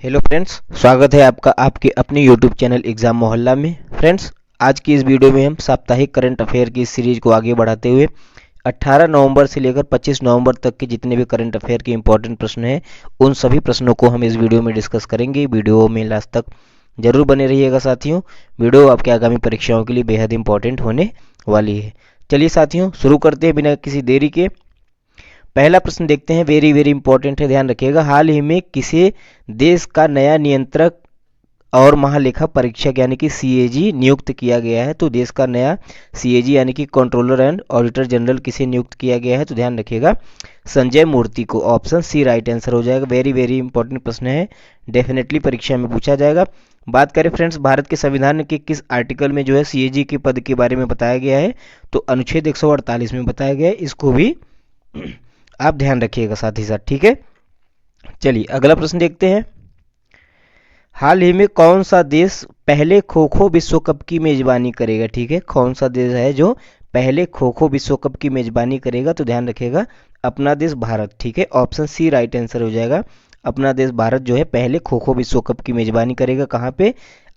Hello friends, स्वागत है आपका आपके अपने यूट्यूब चैनल एग्ज़ाम मोहल्ला में। फ्रेंड्स, आज की इस वीडियो में हम साप्ताहिक करंट अफेयर की इस सीरीज को आगे बढ़ाते हुए 18 नवंबर से लेकर 25 नवंबर तक के जितने भी करंट अफेयर के इंपॉर्टेंट प्रश्न हैं उन सभी प्रश्नों को हम इस वीडियो में डिस्कस करेंगे। वीडियो में लास्ट तक जरूर बने रहिएगा साथियों। वीडियो आपके आगामी परीक्षाओं के लिए बेहद इंपॉर्टेंट होने वाली है। चलिए साथियों, शुरू करते हैं बिना किसी देरी के। पहला प्रश्न देखते हैं, वेरी वेरी इंपॉर्टेंट है, ध्यान रखिएगा। हाल ही में किसी देश का नया नियंत्रक और महालेखा परीक्षक यानी कि सीएजी नियुक्त किया गया है? तो देश का नया सीएजी यानी कि कंट्रोलर एंड ऑडिटर जनरल किसे नियुक्त किया गया है? तो ध्यान रखिएगा, संजय मूर्ति को। ऑप्शन सी राइट आंसर हो जाएगा। वेरी वेरी इंपॉर्टेंट प्रश्न है, डेफिनेटली परीक्षा में पूछा जाएगा। बात करें फ्रेंड्स, भारत के संविधान के किस आर्टिकल में जो है सीएजी के पद के बारे में बताया गया है? तो अनुच्छेद 148 में बताया गया है। इसको भी आप ध्यान रखिएगा साथ ही साथ, ठीक है। चलिए अगला प्रश्न देखते हैं। हाल ही में कौन सा देश पहले खो खो विश्व कप की मेजबानी करेगा? ठीक है, कौन सा देश है जो पहले खो खो विश्व कप की मेजबानी करेगा? तो ध्यान रखिएगा, अपना देश भारत। ठीक है, ऑप्शन सी राइट आंसर हो जाएगा। अपना देश भारत जो है पहले खो खो विश्व कप की मेजबानी करेगा। कहाँ पे?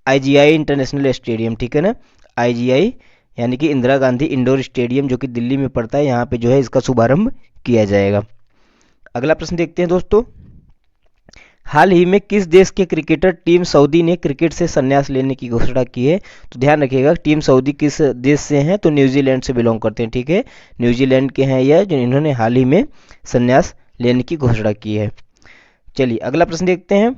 आईजीआई इंटरनेशनल स्टेडियम, ठीक है ना। आईजीआई यानी कि इंदिरा गांधी इंडोर स्टेडियम जो कि दिल्ली में पड़ता है, यहाँ पे जो है इसका शुभारंभ किया जाएगा। अगला प्रश्न देखते हैं दोस्तों। हाल ही में किस देश के क्रिकेटर टीम सऊदी ने क्रिकेट से संन्यास लेने की घोषणा की है? तो ध्यान रखिएगा, टीम सऊदी किस देश से हैं? तो न्यूजीलैंड से बिलोंग करते हैं। ठीक है, न्यूजीलैंड के हैं यह, जो इन्होंने हाल ही में संन्यास लेने की घोषणा की है। चलिए अगला प्रश्न देखते हैं।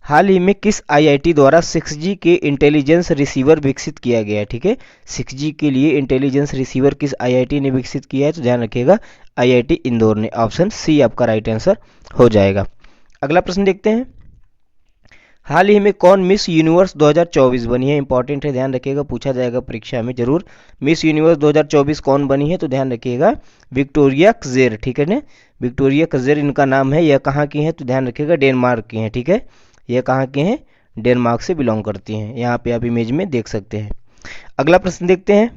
हाल ही में किस आईआईटी द्वारा 6G के इंटेलिजेंस रिसीवर विकसित किया गया है? ठीक है, 6G के लिए इंटेलिजेंस रिसीवर किस आईआईटी ने विकसित किया है? तो ध्यान रखिएगा, आईआईटी इंदौर ने। ऑप्शन सी आपका राइट आंसर हो जाएगा। अगला प्रश्न देखते हैं। हाल ही में कौन मिस यूनिवर्स 2024 बनी है? इंपॉर्टेंट है, ध्यान रखिएगा, पूछा जाएगा परीक्षा में जरूर। मिस यूनिवर्स 2024 कौन बनी है? तो ध्यान रखिएगा, विक्टोरिया कजेर। ठीक है ना, विक्टोरिया कजेर इनका नाम है। यह कहाँ की है? तो ध्यान रखिएगा, डेनमार्क की है। ठीक है, यह कहाँ के हैं? डेनमार्क से बिलोंग करती हैं। यहाँ पे आप इमेज में देख सकते हैं। अगला प्रश्न देखते हैं।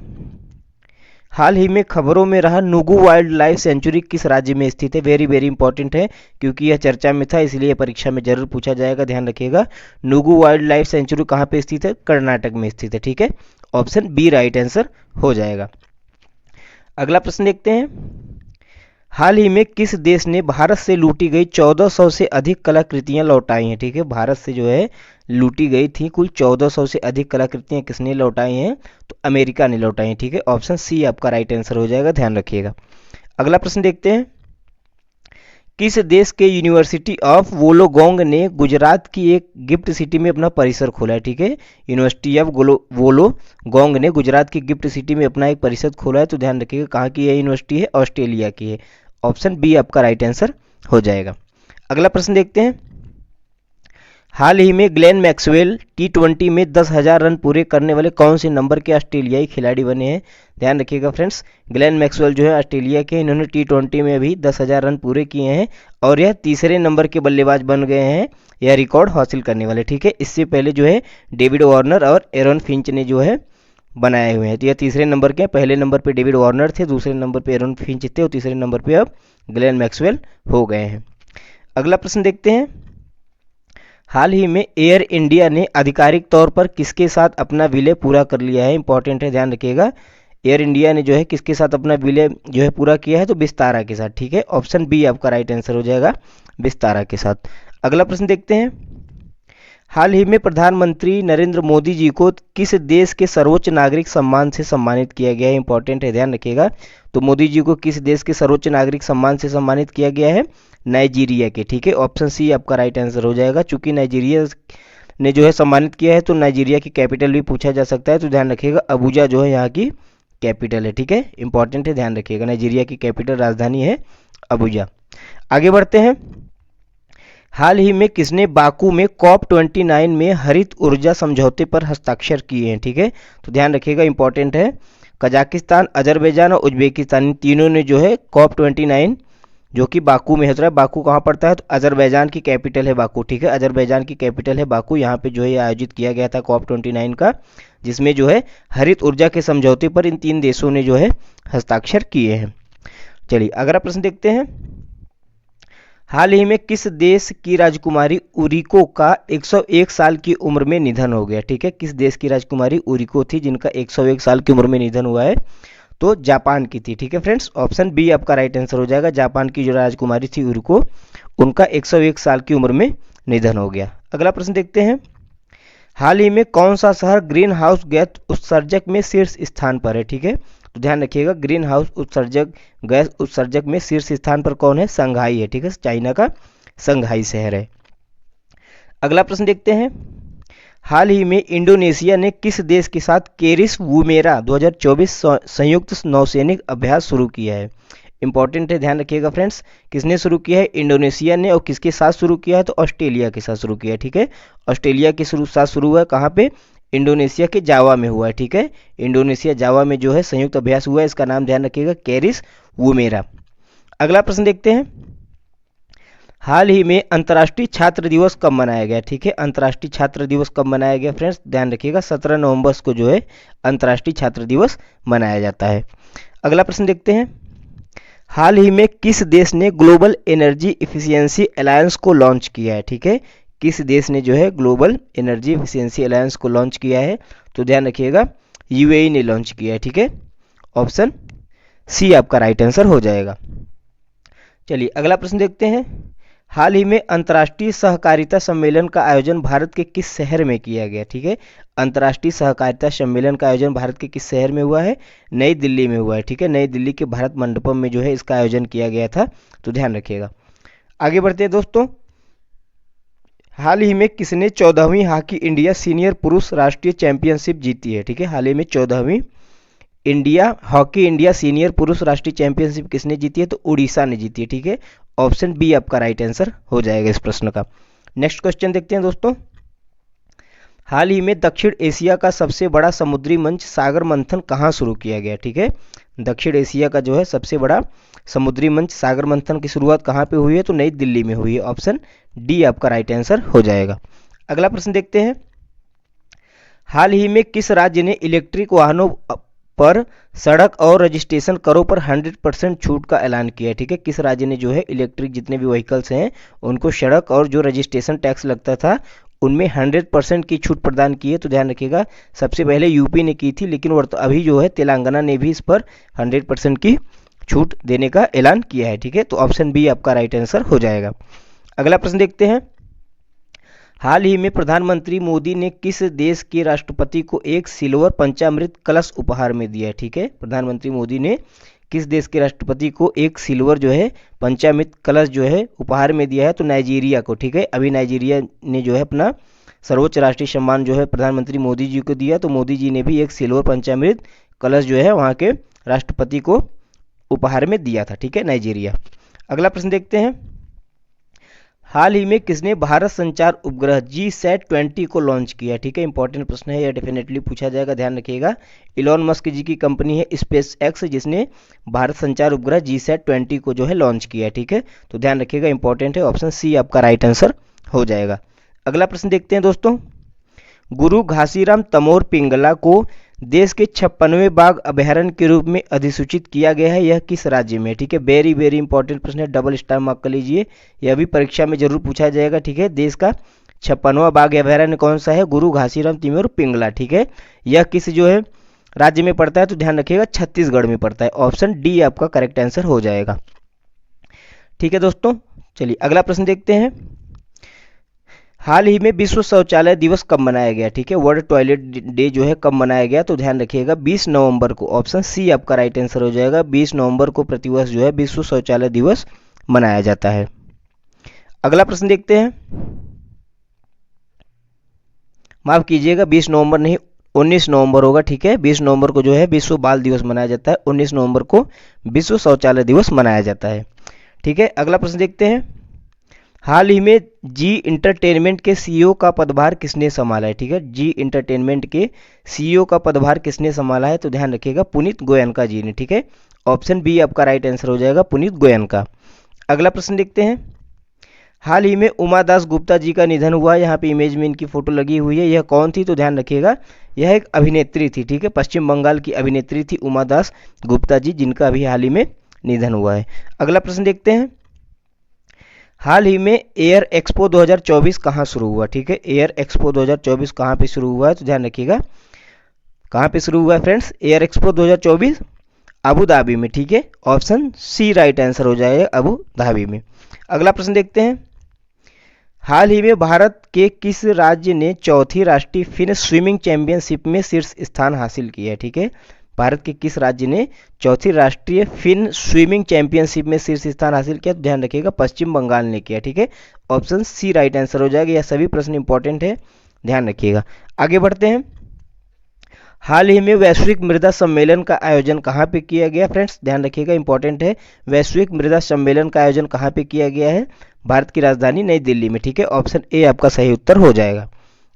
हाल ही में खबरों में रहा नुगु वाइल्ड लाइफ सेंचुरी किस राज्य में स्थित है? वेरी वेरी इंपॉर्टेंट है, क्योंकि यह चर्चा में था, इसलिए परीक्षा में जरूर पूछा जाएगा। ध्यान रखिएगा, नुगु वाइल्ड लाइफ सेंचुरी कहाँ पे स्थित है? कर्नाटक में स्थित है। ठीक है, ऑप्शन बी राइट आंसर हो जाएगा। अगला प्रश्न देखते हैं। हाल ही में किस देश ने भारत से लूटी गई 1400 से अधिक कलाकृतियां लौटाई हैं? ठीक है, भारत से जो है लूटी गई थी कुल 1400 से अधिक कलाकृतियां किसने लौटाई हैं? तो अमेरिका ने लौटाई हैं। ठीक है, ऑप्शन सी आपका राइट आंसर हो जाएगा, ध्यान रखिएगा। अगला प्रश्न देखते हैं। किस देश के यूनिवर्सिटी ऑफ वोलोगोंग ने गुजरात की एक गिफ्ट सिटी में अपना परिसर खोला है? ठीक है, यूनिवर्सिटी ऑफ वोलोगोंग ने गुजरात की गिफ्ट सिटी में अपना एक परिसर खोला है। तो ध्यान रखिएगा, कहाँ की यह यूनिवर्सिटी है? ऑस्ट्रेलिया की है। ऑप्शन बी आपका राइट आंसर हो जाएगा। अगला प्रश्न देखते हैं। हाल ही में ग्लेन मैक्सवेल T20 में 10,000 रन पूरे करने वाले कौन से नंबर के ऑस्ट्रेलियाई खिलाड़ी बने हैं? ध्यान रखिएगा फ्रेंड्स, ग्लेन मैक्सवेल जो है ऑस्ट्रेलिया के, इन्होंने T20 में भी 10,000 रन पूरे किए हैं और यह तीसरे नंबर के बल्लेबाज बन गए हैं यह रिकॉर्ड हासिल करने वाले। ठीक है, इससे पहले जो है डेविड वार्नर और एरन फिंच ने जो है बनाए हुए हैं। तो यह तीसरे नंबर के, पहले नंबर पे डेविड वार्नर थे, दूसरे नंबर पे एरन फिंच थे और तीसरे नंबर पे अब ग्लेन मैक्सवेल हो गए हैं। अगला प्रश्न देखते हैं। हाल ही में एयर इंडिया ने आधिकारिक तौर पर किसके साथ अपना विलय पूरा कर लिया है? इंपॉर्टेंट है, ध्यान रखिएगा, एयर इंडिया ने जो है किसके साथ अपना विलय जो है पूरा किया है? तो विस्तारा के साथ। ठीक है, ऑप्शन बी आपका राइट आंसर हो जाएगा, विस्तारा के साथ। अगला प्रश्न देखते हैं। हाल ही में प्रधानमंत्री नरेंद्र मोदी जी को किस देश के सर्वोच्च नागरिक सम्मान से सम्मानित किया गया है? इंपॉर्टेंट है, ध्यान रखिएगा, तो मोदी जी को किस देश के सर्वोच्च नागरिक सम्मान से सम्मानित किया गया है? नाइजीरिया के। ठीक है, ऑप्शन सी आपका राइट आंसर हो जाएगा। चूंकि नाइजीरिया ने जो है सम्मानित किया है तो नाइजीरिया की कैपिटल भी पूछा जा सकता है। तो ध्यान रखिएगा, अबूजा जो है यहाँ की कैपिटल है। ठीक है, इंपॉर्टेंट है, ध्यान रखिएगा, नाइजीरिया की कैपिटल राजधानी है अबूजा। आगे बढ़ते हैं। हाल ही में किसने बाकू में COP29 में हरित ऊर्जा समझौते पर हस्ताक्षर किए हैं? ठीक है, तो ध्यान रखिएगा, इंपॉर्टेंट है, कजाकिस्तान, अजरबैजान और उज्बेकिस्तान, तीनों ने जो है COP29 जो कि बाकू में होता है। बाकू कहाँ पड़ता है? तो अजरबैजान की कैपिटल है बाकू। ठीक है, अजरबैजान की कैपिटल है बाकू। यहाँ पे जो है आयोजित किया गया था COP29 का, जिसमें जो है हरित ऊर्जा के समझौते पर इन तीन देशों ने जो है हस्ताक्षर किए हैं। चलिए अगला प्रश्न देखते हैं। हाल ही में किस देश की राजकुमारी उरिको का 101 साल की उम्र में निधन हो गया? ठीक है, किस देश की राजकुमारी उरिको थी जिनका 101 साल की उम्र में निधन हुआ है? तो जापान की थी। ठीक है फ्रेंड्स, ऑप्शन बी आपका राइट आंसर हो जाएगा। जापान की जो राजकुमारी थी उरिको, उनका 101 साल की उम्र में निधन हो गया। अगला प्रश्न देखते हैं, हाल ही में कौन सा शहर ग्रीन हाउस गैस उत्सर्जक में शीर्ष स्थान पर है? ठीक है, तो ध्यान रखिएगा, ग्रीन हाउस उत्सर्जक गैस उत्सर्जक में शीर्ष स्थान पर कौन है? संघाई है। ठीक है, चाइना का संघाई शहर है। अगला प्रश्न देखते हैं, हाल ही में इंडोनेशिया ने किस देश के साथ केरिस वुमेरा 2024 संयुक्त नौसैनिक अभ्यास शुरू किया है? इंपॉर्टेंट है, ध्यान रखिएगा फ्रेंड्स, किसने शुरू किया है? इंडोनेशिया ने। और किसके साथ शुरू किया है? तो ऑस्ट्रेलिया के साथ शुरू किया है। ठीक है, ऑस्ट्रेलिया के साथ शुरू हुआ है। कहाँ पे? इंडोनेशिया के जावा में हुआ है। ठीक है, इंडोनेशिया जावा में जो है संयुक्त अभ्यास हुआ है, इसका नाम ध्यान रखिएगा, केरिस वुमेरा। अगला प्रश्न देखते हैं, हाल ही में अंतर्राष्ट्रीय छात्र दिवस कब मनाया गया? ठीक है, अंतर्राष्ट्रीय छात्र दिवस कब मनाया गया फ्रेंड्स? ध्यान रखिएगा, 17 नवंबर को जो है अंतर्राष्ट्रीय छात्र दिवस मनाया जाता है। अगला प्रश्न देखते हैं, हाल ही में किस देश ने ग्लोबल एनर्जी इफिशियंसी अलायंस को लॉन्च किया है? ठीक है, किस देश ने जो है ग्लोबल एनर्जी इफिशियंसी अलायंस को लॉन्च किया है? तो ध्यान रखिएगा, यूएई ने लॉन्च किया है। ठीक है, ऑप्शन सी आपका राइट आंसर हो जाएगा। चलिए अगला प्रश्न देखते हैं, हाल ही में अंतर्राष्ट्रीय सहकारिता सम्मेलन का आयोजन भारत के किस शहर में किया गया? ठीक है, अंतर्राष्ट्रीय सहकारिता सम्मेलन का आयोजन भारत के किस शहर में हुआ है? नई दिल्ली में हुआ है। ठीक है, नई दिल्ली के भारत मंडपम में जो है इसका आयोजन किया गया था, तो ध्यान रखिएगा। आगे बढ़ते हैं दोस्तों, हाल ही में किसने 14वीं हॉकी इंडिया सीनियर पुरुष राष्ट्रीय चैंपियनशिप जीती है? ठीक है, हाल ही में 14वीं हॉकी इंडिया सीनियर पुरुष राष्ट्रीय चैंपियनशिप किसने जीती है? तो उड़ीसा ने जीती है। ठीक है, ऑप्शन बी आपका राइट आंसर हो जाएगा इस प्रश्न का। नेक्स्ट क्वेश्चन देखते हैं दोस्तों, हाल ही में दक्षिण एशिया का सबसे बड़ा समुद्री मंच सागर मंथन कहाँ शुरू किया गया? ठीक है, दक्षिण एशिया का जो है सबसे बड़ा समुद्री मंच सागर मंथन की शुरुआत कहाँ पे हुई है? तो नई दिल्ली में हुई है। ऑप्शन डी आपका राइट आंसर हो जाएगा। अगला प्रश्न देखते हैं, हाल ही में किस राज्य ने इलेक्ट्रिक वाहनों पर सड़क और रजिस्ट्रेशन करों पर 100% छूट का ऐलान किया है? ठीक है, किस राज्य ने जो है इलेक्ट्रिक जितने भी व्हीकल्स हैं उनको सड़क और जो रजिस्ट्रेशन टैक्स लगता था उनमें 100% की छूट प्रदान की है? तो ध्यान रखिएगा, सबसे पहले यूपी ने की थी, लेकिन अभी जो है तेलंगाना ने भी इस पर 100% की छूट देने का ऐलान किया है। ठीक है, तो ऑप्शन बी आपका राइट आंसर हो जाएगा। अगला प्रश्न देखते हैं, हाल ही में प्रधानमंत्री मोदी ने किस देश के राष्ट्रपति को एक सिल्वर पंचामृत कलश उपहार में दिया है? ठीक है, प्रधानमंत्री मोदी ने किस देश के राष्ट्रपति को एक सिल्वर जो है पंचामृत कलश जो है उपहार में दिया है? तो नाइजीरिया को। ठीक है, अभी नाइजीरिया ने जो है अपना सर्वोच्च राष्ट्रीय सम्मान जो है प्रधानमंत्री मोदी जी को दिया, तो मोदी जी ने भी एक सिल्वर पंचामृत कलश जो है वहाँ के राष्ट्रपति को उपहार में दिया था। ठीक है, नाइजीरिया। अगला प्रश्न देखते हैं, हाल ही में किसने भारत संचार उपग्रह GSAT-20 को लॉन्च किया? ठीक है, इंपॉर्टेंट प्रश्न है, यह डेफिनेटली पूछा जाएगा, ध्यान रखिएगा। इलॉन मस्क जी की कंपनी है स्पेस एक्स, जिसने भारत संचार उपग्रह GSAT-20 को जो है लॉन्च किया है। ठीक है, तो ध्यान रखिएगा, इंपॉर्टेंट है, ऑप्शन सी आपका राइट आंसर हो जाएगा। अगला प्रश्न देखते हैं दोस्तों, गुरु घासीराम तमोर पिंगला को देश के 56वें बाघ अभयारण्य के रूप में अधिसूचित किया गया है, यह किस राज्य में? ठीक है, वेरी वेरी इंपॉर्टेंट प्रश्न है, डबल स्टार मार्क कर लीजिए, यह भी परीक्षा में जरूर पूछा जाएगा। ठीक है, देश का 56वां बाघ अभयारण्य कौन सा है? गुरु घासीराम तमोर पिंगला। ठीक है, यह किस जो है राज्य में पड़ता है? तो ध्यान रखिएगा, छत्तीसगढ़ में पड़ता है। ऑप्शन डी आपका करेक्ट आंसर हो जाएगा। ठीक है दोस्तों, चलिए अगला प्रश्न देखते हैं, हाल ही में विश्व शौचालय दिवस कब मनाया गया? ठीक है, वर्ल्ड टॉयलेट डे जो है कब मनाया गया? तो ध्यान रखिएगा, 20 नवंबर को। ऑप्शन सी आपका राइट आंसर हो जाएगा, 20 नवंबर को प्रतिवर्ष जो है विश्व शौचालय दिवस मनाया जाता है। अगला प्रश्न देखते हैं, माफ कीजिएगा 20 नवंबर नहीं, 19 नवंबर होगा। ठीक है, 20 नवंबर को जो है विश्व बाल दिवस मनाया जाता है, 19 नवंबर को विश्व शौचालय दिवस मनाया जाता है। ठीक है, अगला प्रश्न देखते हैं, हाल ही में जी इंटरटेनमेंट के सीईओ का पदभार किसने संभाला है? ठीक है, जी इंटरटेनमेंट के सीईओ का पदभार किसने संभाला है? तो ध्यान रखिएगा, पुनीत गोयनका जी ने। ठीक है, ऑप्शन बी आपका राइट आंसर हो जाएगा, पुनीत गोयनका। अगला प्रश्न देखते हैं, हाल ही में उमा दास गुप्ता जी का निधन हुआ, यहाँ पे इमेज में इनकी फोटो लगी हुई है, यह कौन थी? तो ध्यान रखिएगा, यह एक अभिनेत्री थी। ठीक है, पश्चिम बंगाल की अभिनेत्री थी उमा दास गुप्ता जी, जिनका अभी हाल ही में निधन हुआ है। अगला प्रश्न देखते हैं, हाल ही में एयर एक्सपो 2024 कहाँ शुरू हुआ? ठीक है, एयर एक्सपो 2024 कहाँ पे शुरू हुआ है? तो ध्यान रखिएगा, कहाँ पे शुरू हुआ है friends air expo 2024? Abu Dhabi में। ठीक है, ऑप्शन सी राइट आंसर हो जाएगा, अबू धाबी में। अगला प्रश्न देखते हैं, हाल ही में भारत के किस राज्य ने चौथी राष्ट्रीय फिन स्विमिंग चैंपियनशिप में शीर्ष स्थान हासिल किया है? ठीक है, भारत के किस राज्य ने चौथी राष्ट्रीय फिन स्विमिंग चैंपियनशिप में शीर्ष स्थान हासिल किया? तो ध्यान रखिएगा, पश्चिम बंगाल ने किया। ठीक है, ऑप्शन सी राइट आंसर हो जाएगा। यह सभी प्रश्न इंपॉर्टेंट है, ध्यान रखिएगा। आगे बढ़ते हैं, हाल ही में वैश्विक मृदा सम्मेलन का आयोजन कहाँ पे किया गया? फ्रेंड्स ध्यान रखिएगा, इंपॉर्टेंट है, वैश्विक मृदा सम्मेलन का आयोजन कहाँ पे किया गया है? भारत की राजधानी नई दिल्ली में। ठीक है, ऑप्शन ए आपका सही उत्तर हो जाएगा।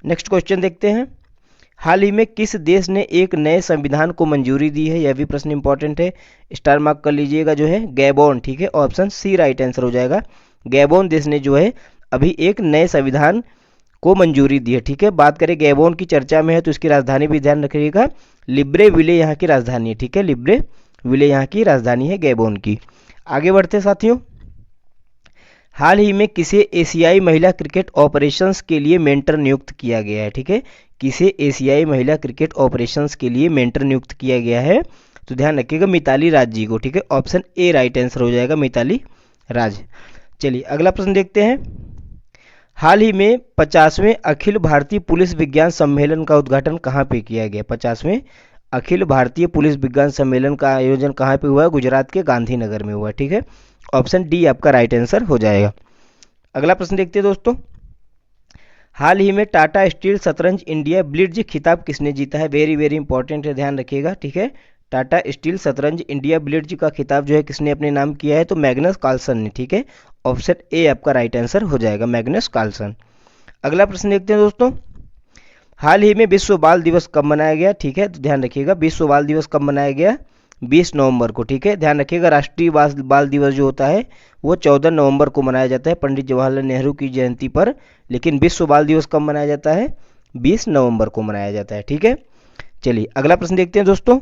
नेक्स्ट क्वेश्चन देखते हैं, हाल ही में किस देश ने एक नए संविधान को मंजूरी दी है? यह भी प्रश्न इंपॉर्टेंट है, स्टार मार्क कर लीजिएगा, जो है गैबोन। ठीक है, ऑप्शन सी राइट आंसर हो जाएगा। गैबोन देश ने जो है अभी एक नए संविधान को मंजूरी दी है। ठीक है, बात करें गैबोन की चर्चा में है तो इसकी राजधानी भी ध्यान रखिएगा, लिब्रेविले यहाँ की राजधानी है। ठीक है, लिब्रेविले यहाँ की राजधानी है गैबोन की। आगे बढ़ते हैं साथियों, हाल ही में किसे एशियाई महिला क्रिकेट ऑपरेशंस के लिए मेंटर नियुक्त किया गया है? ठीक है, किसे एशियाई महिला क्रिकेट ऑपरेशंस के लिए मेंटर नियुक्त किया गया है? तो ध्यान रखिएगा, मिताली राज जी को। ठीक है, ऑप्शन ए राइट आंसर हो जाएगा, मिताली राज। चलिए अगला प्रश्न देखते हैं, हाल ही में 50वें अखिल भारतीय पुलिस विज्ञान सम्मेलन का उद्घाटन कहाँ पे किया गया? 50वें अखिल भारतीय पुलिस विज्ञान सम्मेलन का आयोजन कहाँ पे हुआ है? गुजरात के गांधीनगर में हुआ। ठीक है, ऑप्शन डी आपका राइट आंसर हो जाएगा। अगला प्रश्न देखते हैं दोस्तों, हाल ही में टाटा स्टील शतरंज इंडिया ब्लिट्ज खिताब किसने जीता है? वेरी वेरी इंपॉर्टेंट है, ध्यान रखिएगा। ठीक है, टाटा स्टील शतरंज इंडिया ब्लिट्ज का खिताब जो है किसने अपने नाम किया है? तो मैग्नस कार्लसन ने। ठीक है, ऑप्शन ए आपका राइट आंसर हो जाएगा, मैग्नस कार्लसन। अगला प्रश्न देखते हैं दोस्तों, हाल ही में विश्व बाल दिवस कब मनाया गया? ठीक है, तो ध्यान रखिएगा, विश्व बाल दिवस कब मनाया गया? 20 नवंबर को। ठीक है, ध्यान रखिएगा, राष्ट्रीय बाल दिवस जो होता है वो 14 नवंबर को मनाया जाता है, पंडित जवाहरलाल नेहरू की जयंती पर। लेकिन विश्व बाल दिवस कब मनाया जाता है? 20 नवंबर को मनाया जाता है। ठीक है, चलिए अगला प्रश्न देखते हैं दोस्तों,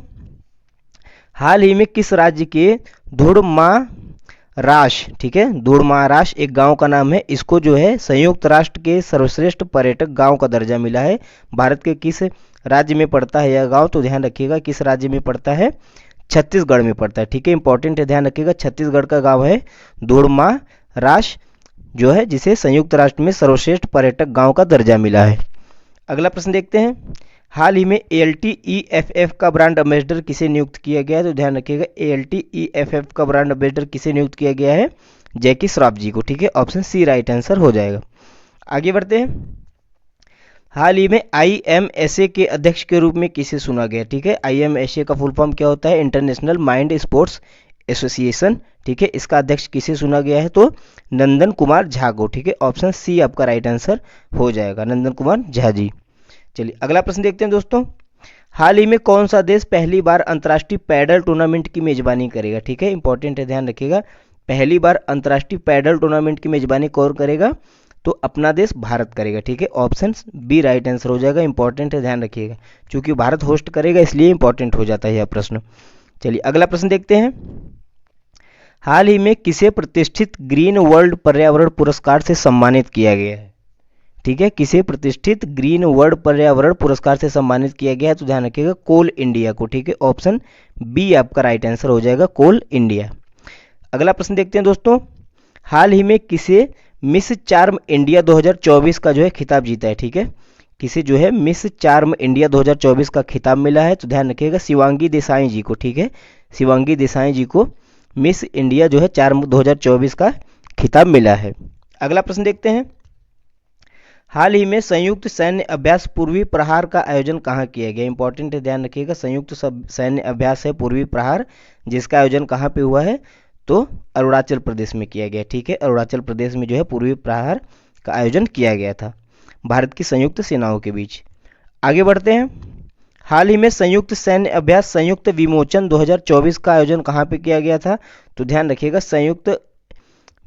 हाल ही में किस राज्य के धुड़माराश, ठीक है, धुड़माराश एक गांव का नाम है, इसको जो है संयुक्त राष्ट्र के सर्वश्रेष्ठ पर्यटक गांव का दर्जा मिला है? भारत के किस राज्य में पड़ता है यह गांव? तो ध्यान रखिएगा, किस राज्य में पड़ता है? छत्तीसगढ़ में पड़ता है। ठीक है, इंपॉर्टेंट है, ध्यान रखिएगा, छत्तीसगढ़ का गांव है धुड़माराश, जो है जिसे संयुक्त राष्ट्र में सर्वश्रेष्ठ पर्यटक गांव का दर्जा मिला है। अगला प्रश्न देखते हैं, हाल ही में ALTEFF का ब्रांड एम्बेसडर किसे नियुक्त किया गया है? तो ध्यान रखिएगा, ALTEFF का ब्रांड एम्बेसडर किसे नियुक्त किया गया है? जैकी श्रॉफ जी को। ठीक है, ऑप्शन सी राइट आंसर हो जाएगा। आगे बढ़ते हैं, हाल ही में IMSA के अध्यक्ष के रूप में किसे चुना गया? ठीक है, IMSA का फुल फॉर्म क्या होता है? International mind sports association. ठीक है, इसका अध्यक्ष किसे चुना गया है? तो नंदन कुमार झा को। ठीक है, ऑप्शन सी आपका राइट आंसर हो जाएगा, नंदन कुमार झा जी। चलिए अगला प्रश्न देखते हैं दोस्तों, हाल ही में कौन सा देश पहली बार अंतर्राष्ट्रीय पैडल टूर्नामेंट की मेजबानी करेगा? ठीक है, इंपॉर्टेंट है, ध्यान रखिएगा, पहली बार अंतर्राष्ट्रीय पैडल टूर्नामेंट की मेजबानी कौन करेगा? तो अपना देश भारत करेगा। ठीक है, ऑप्शन बी राइट आंसर हो जाएगा, इंपॉर्टेंट है, ध्यान रखिएगा, क्योंकि भारत होस्ट करेगा इसलिए इंपॉर्टेंट हो जाता है यह प्रश्न। चलिए अगला प्रश्न देखते हैं, हाल ही में किसे प्रतिष्ठित ग्रीन वर्ल्ड पर्यावरण पुरस्कार से सम्मानित किया गया है? ठीक है, किसे प्रतिष्ठित ग्रीन वर्ल्ड पर्यावरण पुरस्कार से सम्मानित किया गया है? तो ध्यान रखिएगा, कोल इंडिया को। ठीक है, ऑप्शन बी आपका राइट आंसर हो जाएगा, कोल इंडिया। अगला प्रश्न देखते हैं दोस्तों, हाल ही में किसे मिस चार्म इंडिया 2024 का जो है खिताब जीता है? ठीक है, किसे जो है मिस चार्म इंडिया 2024 का खिताब मिला है? तो ध्यान रखिएगा, शिवांगी देसाई जी को। ठीक है, शिवांगी देसाई जी को मिस इंडिया जो है चार्म 2024 का खिताब मिला है। अगला प्रश्न देखते हैं, हाल ही में संयुक्त सैन्य अभ्यास पूर्वी प्रहार का आयोजन कहाँ किया गया? इंपॉर्टेंट है, ध्यान रखिएगा, संयुक्त सैन्य अभ्यास है पूर्वी प्रहार, जिसका आयोजन कहाँ पे हुआ है? तो अरुणाचल प्रदेश में किया गया। ठीक है, अरुणाचल प्रदेश में जो है पूर्वी प्रहार का आयोजन किया गया था भारत की संयुक्त सेनाओं के बीच। आगे बढ़ते हैं, हाल ही में संयुक्त सैन्य अभ्यास संयुक्त विमोचन 2024 का आयोजन कहाँ पे किया गया था? तो ध्यान रखिएगा, संयुक्त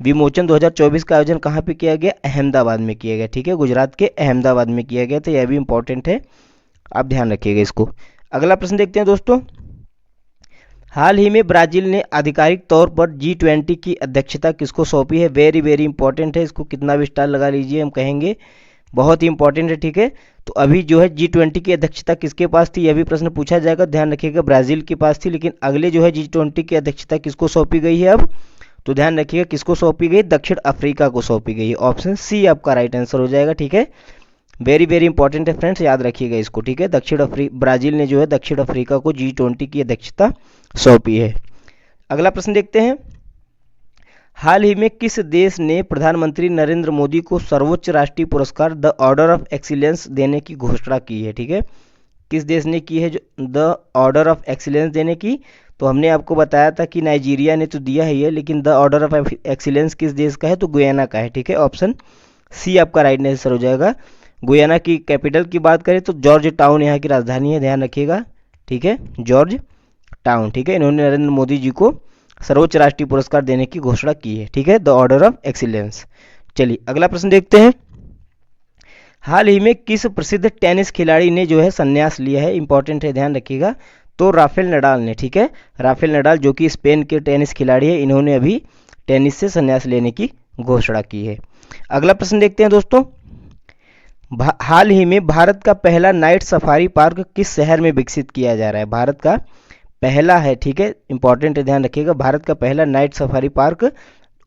विमोचन 2024 का आयोजन कहाँ पे किया गया? अहमदाबाद में किया गया। ठीक है, गुजरात के अहमदाबाद में किया गया, तो यह भी इंपॉर्टेंट है, आप ध्यान रखिएगा इसको। अगला प्रश्न देखते हैं दोस्तों, हाल ही में ब्राजील ने आधिकारिक तौर पर G20 की अध्यक्षता किसको सौंपी है? वेरी वेरी इंपॉर्टेंट है, इसको कितना भी स्टार लगा लीजिए हम कहेंगे बहुत ही इंपॉर्टेंट है, ठीक है। तो अभी जो है G20 की अध्यक्षता किसके पास थी, यह भी प्रश्न पूछा जाएगा, ध्यान रखिएगा ब्राजील के पास थी। लेकिन अगले जो है G20 की अध्यक्षता किसको सौंपी गई है अब, तो ध्यान रखिएगा किसको सौंपी गई, दक्षिण अफ्रीका को सौंपी गई है। ऑप्शन सी आपका राइट आंसर हो जाएगा, ठीक है। वेरी वेरी इंपॉर्टेंट है फ्रेंड्स, याद रखिएगा इसको, ठीक है। ब्राजील ने जो है दक्षिण अफ्रीका को G20 की अध्यक्षता सौंपी है। अगला प्रश्न देखते हैं, हाल ही में किस देश ने प्रधानमंत्री नरेंद्र मोदी को सर्वोच्च राष्ट्रीय पुरस्कार द ऑर्डर ऑफ एक्सीलेंस देने की घोषणा की है, ठीक है। किस देश ने की है जो द ऑर्डर ऑफ एक्सीलेंस देने की, तो हमने आपको बताया था कि नाइजीरिया ने तो दिया है ये, लेकिन द ऑर्डर ऑफ एक्सीलेंस किस देश का है, तो गुयाना का है, ठीक है। ऑप्शन सी आपका राइट आंसर हो जाएगा। गुयाना की कैपिटल की बात करें तो जॉर्ज टाउन यहाँ की राजधानी है, ध्यान रखिएगा, ठीक है, जॉर्ज टाउन, ठीक है। इन्होंने नरेंद्र मोदी जी को सर्वोच्च राष्ट्रीय पुरस्कार देने की घोषणा की है, ठीक है, द ऑर्डर ऑफ एक्सीलेंस। चलिए अगला प्रश्न देखते हैं, हाल ही में किस प्रसिद्ध टेनिस खिलाड़ी ने जो है संन्यास लिया है, इंपॉर्टेंट है, ध्यान रखिएगा, तो राफेल नडाल ने, ठीक है। राफेल नडाल जो कि स्पेन के टेनिस खिलाड़ी है, इन्होंने अभी टेनिस से संन्यास लेने की घोषणा की है। अगला प्रश्न देखते हैं दोस्तों, हाल ही में भारत का पहला नाइट सफारी पार्क किस शहर में विकसित किया जा रहा है? भारत का पहला है, ठीक है, इंपॉर्टेंट है, ध्यान रखिएगा, भारत का पहला night safari park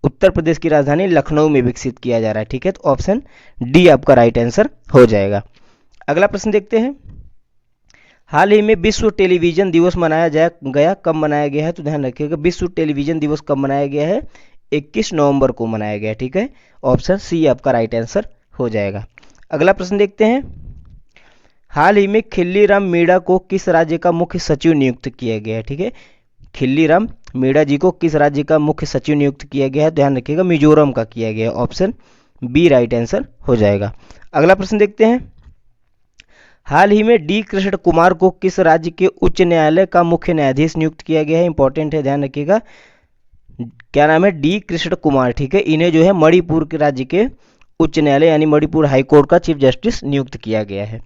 Uttar Pradesh की राजधानी लखनऊ में विकसित किया जा रहा है, ठीक है। तो ऑप्शन डी आपका राइट आंसर हो जाएगा। अगला प्रश्न देखते हैं, हाल ही में विश्व टेलीविजन दिवस मनाया गया, कब मनाया गया है, तो ध्यान रखिएगा विश्व टेलीविजन दिवस कब मनाया गया है, 21 नवंबर को मनाया गया, ठीक है। ऑप्शन सी आपका राइट आंसर हो जाएगा। अगला प्रश्न देखते हैं, हाल ही में खिल्लीराम मीणा को किस राज्य का मुख्य सचिव नियुक्त किया गया है, ठीक है। खिल्लीराम मीणा जी को किस राज्य का मुख्य सचिव नियुक्त किया गया है, ध्यान रखिएगा मिजोरम का किया गया है। ऑप्शन बी राइट आंसर हो जाएगा। अगला प्रश्न देखते हैं, हाल ही में डी कृष्ण कुमार को किस राज्य के उच्च न्यायालय का मुख्य न्यायाधीश नियुक्त किया गया है, इंपॉर्टेंट है, ध्यान रखिएगा, क्या नाम है, डी कृष्ण कुमार, ठीक है। इन्हें जो है मणिपुर के राज्य के उच्च न्यायालय यानी मणिपुर हाईकोर्ट का चीफ जस्टिस नियुक्त किया गया है।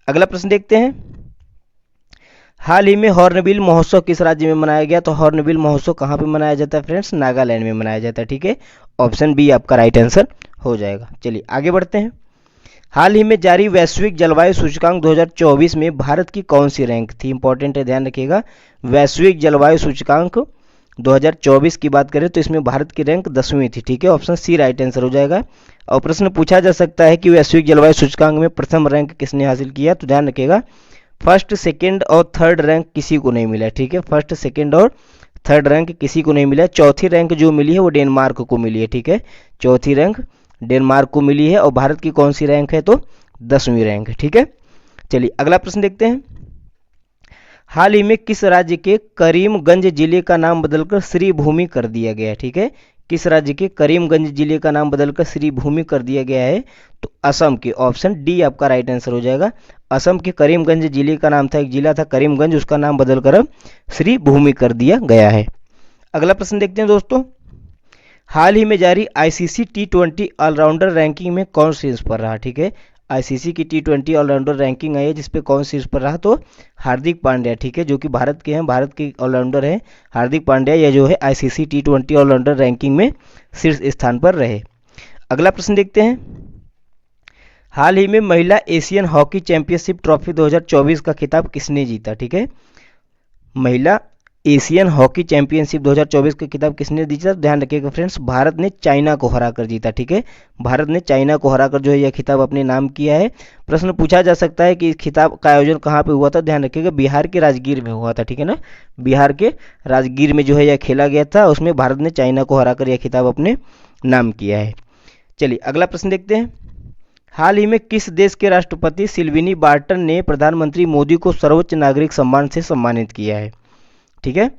अगला प्रश्न देखते हैं, हाल ही में हॉर्नबिल महोत्सव किस राज्य में मनाया गया, तो हॉर्नबिल महोत्सव कहाँ पे मनाया जाता है फ्रेंड्स, नागालैंड में मनाया जाता है, ठीक है। ऑप्शन बी आपका राइट आंसर हो जाएगा। चलिए आगे बढ़ते हैं, हाल ही में जारी वैश्विक जलवायु सूचकांक 2024 में भारत की कौन सी रैंक थी, इंपॉर्टेंट है, ध्यान रखिएगा, वैश्विक जलवायु सूचकांक 2024 की बात करें तो इसमें भारत की रैंक 10वीं थी, ठीक है। ऑप्शन सी राइट आंसर हो जाएगा। और प्रश्न पूछा जा सकता है कि वैश्विक जलवायु सूचकांक में प्रथम रैंक किसने हासिल किया, तो ध्यान रखिएगा फर्स्ट सेकंड और थर्ड रैंक किसी को नहीं मिला, ठीक है। फर्स्ट सेकंड और थर्ड रैंक किसी को नहीं मिला, चौथी रैंक जो मिली है वो डेनमार्क को मिली है, ठीक है। चौथी रैंक डेनमार्क को मिली है। और भारत की कौन सी रैंक है, तो 10वीं रैंक है, ठीक है। चलिए अगला प्रश्न देखते हैं, हाल ही में किस राज्य के करीमगंज जिले का नाम बदलकर श्रीभूमि कर दिया गया है, ठीक है। किस राज्य के करीमगंज जिले का नाम बदलकर श्रीभूमि कर दिया गया है, तो असम के। ऑप्शन डी आपका राइट आंसर हो जाएगा। असम के करीमगंज जिले का नाम था, एक जिला था करीमगंज, उसका नाम बदलकर अब श्रीभूमि कर दिया गया है। अगला प्रश्न देखते हैं दोस्तों, हाल ही में जारी आईसीसी T20 ऑलराउंडर रैंकिंग में कौन शीर्ष पर रहा, ठीक है। आईसीसी की T20 ऑलराउंडर रैंकिंग आई है जिसपे कौन शीर्ष पर रहा, तो हार्दिक पांड्या, ठीक है, जो कि भारत के हैं, भारत के ऑलराउंडर हैं हार्दिक पांड्या, यह जो है आईसीसी T20 ऑलराउंडर रैंकिंग में शीर्ष स्थान पर रहे। अगला प्रश्न देखते हैं, हाल ही में महिला एशियन हॉकी चैंपियनशिप ट्रॉफी 2024 का खिताब किसने जीता, ठीक है। महिला एशियन हॉकी चैंपियनशिप 2024 का खिताब किसने जीता, ध्यान रखिएगा फ्रेंड्स, भारत ने चाइना को हराकर जीता, ठीक है। भारत ने चाइना को हराकर जो है यह खिताब अपने नाम किया है। प्रश्न पूछा जा सकता है कि इस खिताब का आयोजन कहाँ पे हुआ था, ध्यान रखिएगा बिहार के राजगीर में हुआ था, ठीक है ना। बिहार के राजगीर में जो है यह खेला गया था, उसमें भारत ने चाइना को हराकर यह खिताब अपने नाम किया है। चलिए अगला प्रश्न देखते हैं, हाल ही में किस देश के राष्ट्रपति सिल्वीनी बार्टन ने प्रधानमंत्री मोदी को सर्वोच्च नागरिक सम्मान से सम्मानित किया है, ठीक है।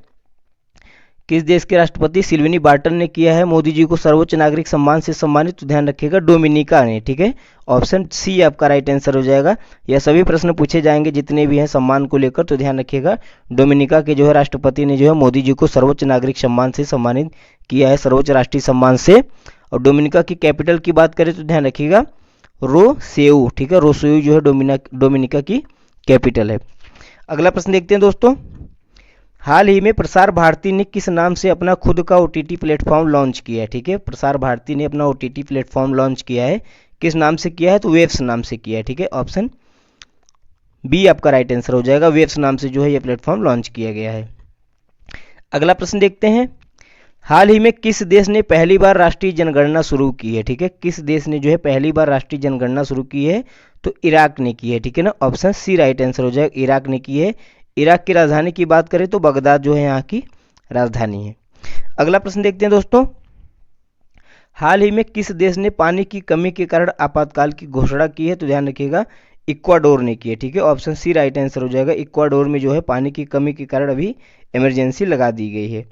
किस देश के राष्ट्रपति सिल्वीनी बार्टन ने किया है मोदी जी को सर्वोच्च नागरिक सम्मान से सम्मानित, तो ध्यान रखिएगा डोमिनिका ने, ठीक है। ऑप्शन सी आपका राइट आंसर हो जाएगा। यह सभी प्रश्न पूछे जाएंगे जितने भी हैं सम्मान को लेकर, तो ध्यान रखिएगा डोमिनिका के जो है राष्ट्रपति ने जो है मोदी जी को सर्वोच्च नागरिक सम्मान से सम्मानित किया है, सर्वोच्च राष्ट्रीय सम्मान से। और डोमिनिका की कैपिटल की बात करें तो ध्यान रखिएगा रोसेऊ, ठीक है, रोसेऊ जो है डोमिनिका की कैपिटल है। अगला प्रश्न देखते हैं दोस्तों, हाल ही में प्रसार भारती ने किस नाम से अपना खुद का ओटीटी प्लेटफॉर्म लॉन्च किया है? ठीक है, प्रसार भारती ने अपना ओटीटी प्लेटफॉर्म लॉन्च किया है, किस नाम से किया है? तो वेब्स नाम से किया है। ठीक है, ऑप्शन बी आपका राइट आंसर हो जाएगा। वेब्स नाम से जो है ये प्लेटफॉर्म लॉन्च किया गया है। अगला प्रश्न देखते हैं, हाल ही में किस देश ने पहली बार राष्ट्रीय जनगणना शुरू की है? ठीक है, किस देश ने जो है पहली बार राष्ट्रीय जनगणना शुरू की है? तो इराक ने की है। ठीक है ना, ऑप्शन सी राइट आंसर हो जाएगा, इराक ने की है। इराक की राजधानी की बात करें तो बगदाद जो है यहाँ की राजधानी है। अगला प्रश्न देखते हैं दोस्तों, हाल ही में किस देश ने पानी की कमी के कारण आपातकाल की घोषणा की है? तो ध्यान रखिएगा, इक्वाडोर ने की है। ठीक है, ऑप्शन सी राइट आंसर हो जाएगा। इक्वाडोर में जो है पानी की कमी के कारण अभी इमरजेंसी लगा दी गई है।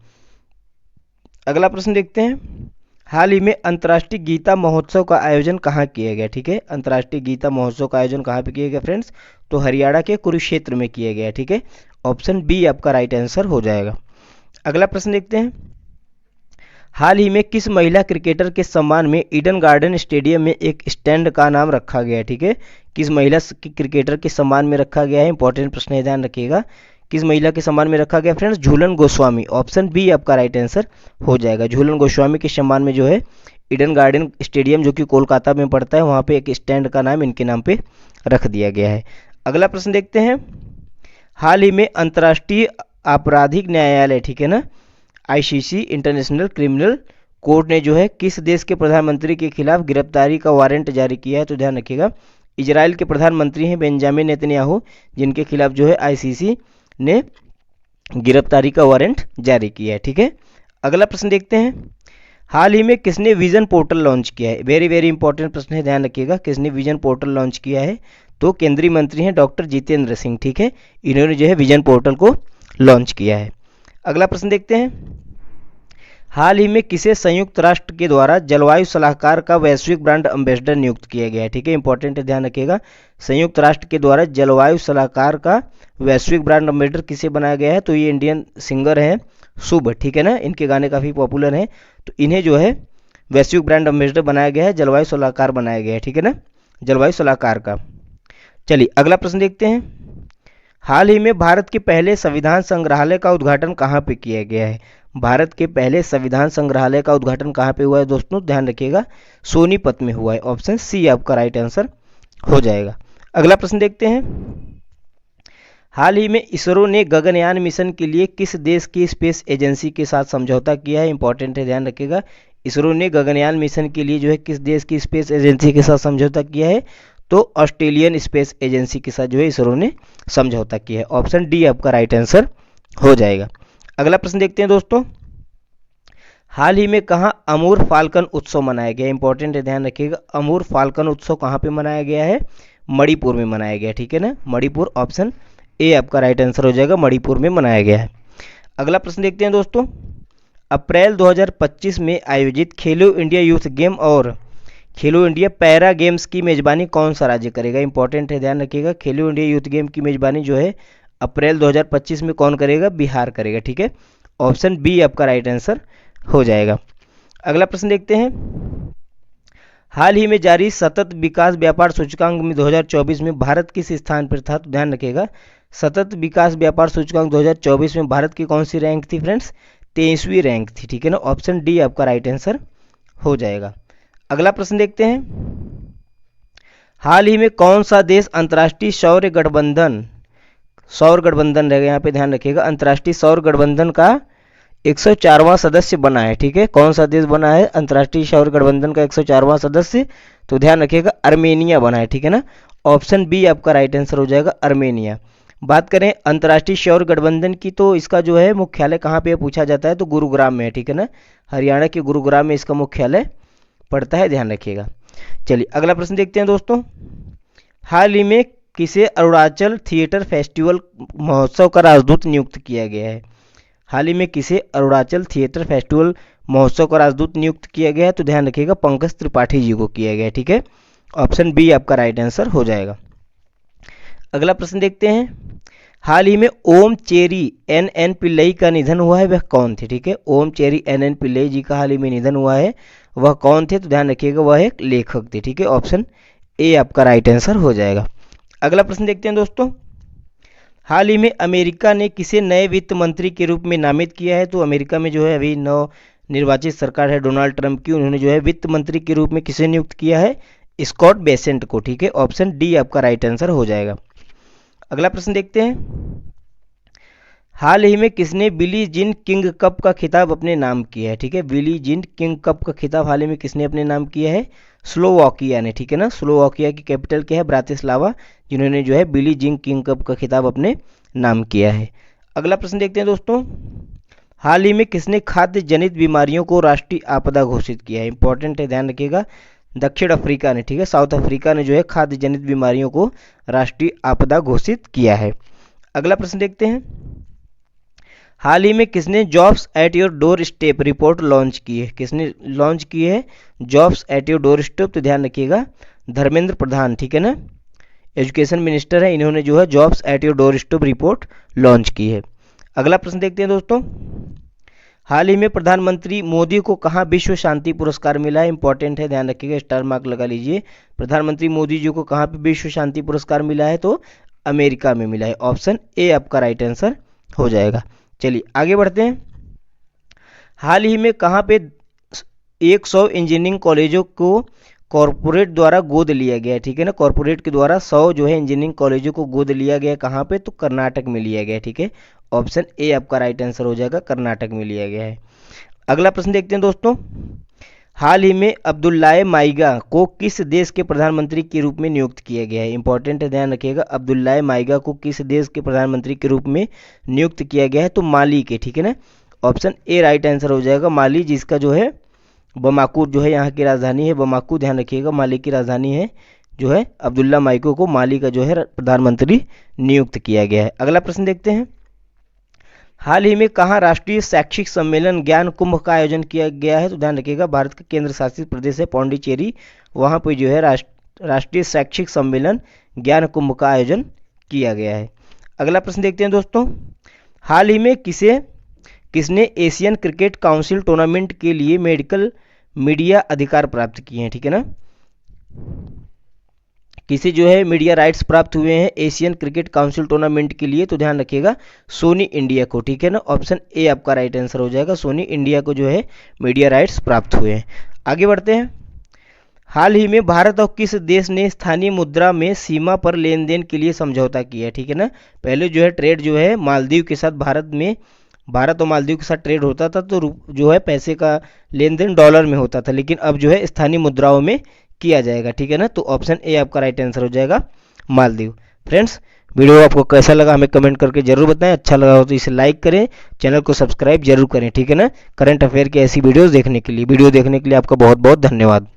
अगला प्रश्न देखते हैं, हाल ही में अंतर्राष्ट्रीय गीता महोत्सव का आयोजन कहाँ किया गया? ठीक है, अंतर्राष्ट्रीय गीता महोत्सव का आयोजन कहाँ पे किया गया फ्रेंड्स? तो हरियाणा के कुरुक्षेत्र में किया गया। ठीक है, ऑप्शन बी आपका राइट आंसर हो जाएगा। अगला प्रश्न देखते हैं, हाल ही में किस महिला क्रिकेटर के सम्मान में ईडन गार्डन स्टेडियम में एक स्टैंड का नाम रखा गया है? ठीक है, किस महिला क्रिकेटर के सम्मान में रखा गया है? इंपॉर्टेंट प्रश्न है, ध्यान रखिएगा। किस महिला के सम्मान में रखा गया friends? Jhulan Goswami. Option B आपका राइट आंसर हो जाएगा। झूलन गोस्वामी के सम्मान में जो है ईडन गार्डन स्टेडियम जो कि कोलकाता में पड़ता है, वहाँ पे एक स्टैंड का नाम इनके नाम पे रख दिया गया है। अगला प्रश्न देखते हैं, हाल ही में अंतर्राष्ट्रीय आपराधिक न्यायालय, ठीक है ना, आईसीसी इंटरनेशनल क्रिमिनल कोर्ट ने जो है किस देश के प्रधानमंत्री के खिलाफ गिरफ्तारी का वारंट जारी किया है? तो ध्यान रखिएगा, इजराइल के प्रधानमंत्री हैं बेंजामिन नेतन्याहू, जिनके खिलाफ जो है आईसीसी ने गिरफ्तारी का वारंट जारी किया है। ठीक है, अगला प्रश्न देखते हैं, हाल ही में किसने विजन पोर्टल लॉन्च किया है? वेरी वेरी इंपॉर्टेंट प्रश्न है, ध्यान रखिएगा। किसने विजन पोर्टल लॉन्च किया है? तो केंद्रीय मंत्री हैं डॉक्टर जितेंद्र सिंह। ठीक है, इन्होंने जो है विजन पोर्टल को लॉन्च किया है। अगला प्रश्न देखते हैं, हाल ही में किसे संयुक्त राष्ट्र के द्वारा जलवायु सलाहकार का वैश्विक ब्रांड एम्बेसडर नियुक्त किया गया है? ठीक है, इंपॉर्टेंट है, ध्यान रखिएगा। संयुक्त राष्ट्र के द्वारा जलवायु सलाहकार का वैश्विक ब्रांड एम्बेसडर किसे बनाया गया है? तो ये इंडियन सिंगर हैं शुभ, ठीक है ना, इनके गाने काफ़ी पॉपुलर हैं, तो इन्हें जो है वैश्विक ब्रांड एम्बेसडर बनाया गया है, जलवायु सलाहकार बनाया गया है। ठीक है ना, जलवायु सलाहकार का। चलिए अगला प्रश्न देखते हैं, हाल ही में भारत के पहले संविधान संग्रहालय का उद्घाटन कहाँ पे किया गया है? भारत के पहले संविधान संग्रहालय का उद्घाटन कहाँ पे हुआ है दोस्तों? ध्यान रखिएगा, सोनीपत में हुआ है। ऑप्शन सी आपका राइट आंसर हो जाएगा। अगला प्रश्न देखते हैं, हाल ही में इसरो ने गगनयान मिशन के लिए किस देश की स्पेस एजेंसी के साथ समझौता किया है? इंपॉर्टेंट है, ध्यान रखिएगा। इसरो ने गगनयान मिशन के लिए जो है किस देश की स्पेस एजेंसी के साथ समझौता किया है? तो ऑस्ट्रेलियन स्पेस एजेंसी के साथ जो है इसरो ने समझौता किया है। ऑप्शन डी आपका राइट आंसर हो जाएगा। अगला प्रश्न देखते हैं दोस्तों, हाल ही में कहाँ अमूर फाल्कन उत्सव मनाया गया? इंपॉर्टेंट है, ध्यान रखिएगा। अमूर फाल्कन उत्सव कहाँ पे मनाया गया है? मणिपुर में मनाया गया। ठीक है ना, मणिपुर, ऑप्शन ए आपका राइट आंसर हो जाएगा, मणिपुर में मनाया गया है। अगला प्रश्न देखते हैं दोस्तों, अप्रैल 2025 में आयोजित खेलो इंडिया यूथ गेम और खेलो इंडिया पैरा गेम्स की मेजबानी कौन सा राज्य करेगा? इंपॉर्टेंट है, ध्यान रखिएगा। खेलो इंडिया यूथ गेम की मेजबानी जो है अप्रैल 2025 में कौन करेगा? बिहार करेगा। ठीक है, ऑप्शन बी आपका राइट आंसर हो जाएगा। अगला प्रश्न देखते हैं, हाल ही में जारी सतत विकास व्यापार सूचकांक में 2024 में भारत किस स्थान पर था? तो ध्यान रखिएगा, सतत विकास व्यापार सूचकांक 2024 में भारत की कौन सी रैंक थी फ्रेंड्स? 23वीं रैंक थी। ठीक है ना, ऑप्शन डी आपका राइट आंसर हो जाएगा। अगला प्रश्न देखते हैं, हाल ही में कौन सा देश अंतर्राष्ट्रीय सौर गठबंधन रहेगा, यहाँ पे ध्यान रखिएगा, अंतर्राष्ट्रीय सौर गठबंधन का 104वां सदस्य बना है? ठीक है, कौन सा देश बना है अंतर्राष्ट्रीय सौर गठबंधन का 104वां सदस्य? तो ध्यान रखिएगा, अर्मेनिया बना है। ठीक है ना, ऑप्शन बी आपका राइट आंसर हो जाएगा, अर्मेनिया। बात करें अंतर्राष्ट्रीय सौर गठबंधन की, तो इसका जो है मुख्यालय कहाँ पे पूछा जाता है? तो गुरुग्राम में है। ठीक है ना, हरियाणा के गुरुग्राम में इसका मुख्यालय पड़ता है, ध्यान रखिएगा। चलिए अगला प्रश्न देखते हैं दोस्तों, हाल ही में किसे अरुणाचल थिएटर फेस्टिवल महोत्सव का राजदूत नियुक्त किया गया है? हाल ही में किसे अरुणाचल थिएटर फेस्टिवल महोत्सव का राजदूत नियुक्त किया गया है? तो ध्यान रखिएगा, पंकज त्रिपाठी जी को किया गया है। ठीक है, ऑप्शन बी आपका राइट आंसर हो जाएगा। अगला प्रश्न देखते हैं, हाल ही में ओम चेरी एन पिल्लई का निधन हुआ है, वह कौन थे? ठीक है, ओम चेरी एन पिल्लई जी का हाल ही में निधन हुआ है, वह कौन थे? तो ध्यान रखिएगा, वह एक लेखक थे। ठीक है, ऑप्शन ए आपका राइट आंसर हो जाएगा। अगला प्रश्न देखते हैं दोस्तों, हाल ही में अमेरिका ने किसे नए वित्त मंत्री के रूप में नामित किया है? तो अमेरिका में जो है अभी नव निर्वाचित सरकार है डोनाल्ड ट्रंप की, उन्होंने जो है वित्त मंत्री के रूप में किसे नियुक्त किया है? स्कॉट बेसेंट को। ठीक है, ऑप्शन डी आपका राइट आंसर हो जाएगा। अगला प्रश्न देखते हैं, हाल ही में किसने बिली जीन किंग कप का खिताब अपने नाम किया है? ठीक है, बिली जीन किंग कप का खिताब हाल ही में किसने अपने नाम किया है? स्लोवाकिया ने। ठीक है ना, स्लोवाकिया की कैपिटल क्या है? ब्रातिस्लावा, जिन्होंने जो है बिली जीन किंग कप का खिताब अपने नाम किया है। अगला प्रश्न देखते हैं दोस्तों, हाल ही में किसने खाद्य जनित बीमारियों को राष्ट्रीय आपदा घोषित किया है? इंपॉर्टेंट है, ध्यान रखिएगा। दक्षिण अफ्रीका ने। ठीक है, साउथ अफ्रीका ने जो है खाद्य जनित बीमारियों को राष्ट्रीय आपदा घोषित किया है। अगला प्रश्न देखते हैं, हाल ही में किसने jobs at your door step report launch की है? किसने लॉन्च की है jobs at your door step? तो ध्यान रखिएगा, धर्मेंद्र प्रधान। ठीक है ना, एजुकेशन मिनिस्टर है, इन्होंने जो है jobs at your door step report launch की है। अगला प्रश्न देखते हैं दोस्तों, हाल ही में प्रधानमंत्री मोदी को कहाँ विश्व शांति पुरस्कार मिला है? इंपॉर्टेंट है, ध्यान रखिएगा, स्टार मार्क लगा लीजिए। प्रधानमंत्री मोदी जी को कहाँ पे विश्व शांति पुरस्कार मिला है? तो अमेरिका में मिला है। ऑप्शन ए आपका राइट आंसर हो जाएगा। चलिए आगे बढ़ते हैं, हाल ही में कहाँ पे 100 इंजीनियरिंग कॉलेजों को कॉरपोरेट द्वारा गोद लिया गया है? ठीक है ना, कॉरपोरेट के द्वारा 100 जो है इंजीनियरिंग कॉलेजों को गोद लिया गया है। कहाँ पे? तो कर्नाटक में लिया गया है। ठीक है, ऑप्शन ए आपका राइट आंसर हो जाएगा, कर्नाटक में लिया गया है। अगला प्रश्न देखते हैं दोस्तों, हाल ही में अब्दुल्लाह माइगा को किस देश के प्रधानमंत्री के रूप में नियुक्त किया गया है? इंपॉर्टेंट है, ध्यान रखिएगा, अब्दुल्लाह माइगा को किस देश के प्रधानमंत्री के रूप में नियुक्त किया गया है? तो माली के। ठीक है ना, ऑप्शन ए राइट आंसर हो जाएगा, माली, जिसका जो है बमाकू जो है यहाँ की राजधानी है, बमाकू, ध्यान रखिएगा, माली की राजधानी है जो है। अब्दुल्ला माइको को माली का जो है प्रधानमंत्री नियुक्त किया गया है। अगला प्रश्न देखते हैं, हाल ही में कहाँ राष्ट्रीय शैक्षिक सम्मेलन ज्ञान कुंभ का आयोजन किया गया है? तो ध्यान रखिएगा, भारत का केंद्र शासित प्रदेश है पौंडीचेरी, वहाँ पर जो है राष्ट्रीय शैक्षिक सम्मेलन ज्ञान कुंभ का आयोजन किया गया है। अगला प्रश्न देखते हैं दोस्तों, हाल ही में किसने एशियन क्रिकेट काउंसिल टूर्नामेंट के लिए मेडिकल मीडिया अधिकार प्राप्त किए हैं? ठीक है ना, किसे जो है मीडिया राइट्स प्राप्त हुए हैं एशियन क्रिकेट काउंसिल टूर्नामेंट के लिए? तो ध्यान रखिएगा, सोनी इंडिया को। ठीक है ना, ऑप्शन ए आपका राइट आंसर हो जाएगा, सोनी इंडिया को जो है मीडिया राइट्स प्राप्त हुए हैं। आगे बढ़ते हैं, हाल ही में भारत और किस देश ने स्थानीय मुद्रा में सीमा पर लेन देन के लिए समझौता किया है? ठीक है ना, पहले जो है ट्रेड जो है मालदीव के साथ भारत और मालदीव के साथ ट्रेड होता था, तो जो है पैसे का लेन देन डॉलर में होता था, लेकिन अब जो है स्थानीय मुद्राओं में किया जाएगा। ठीक है ना, तो ऑप्शन ए आपका राइट आंसर हो जाएगा, मालदीव। फ्रेंड्स, वीडियो आपको कैसा लगा हमें कमेंट करके जरूर बताएं, अच्छा लगा हो तो इसे लाइक करें, चैनल को सब्सक्राइब जरूर करें। ठीक है ना, करंट अफेयर की ऐसी वीडियोस देखने के लिए आपका बहुत बहुत धन्यवाद।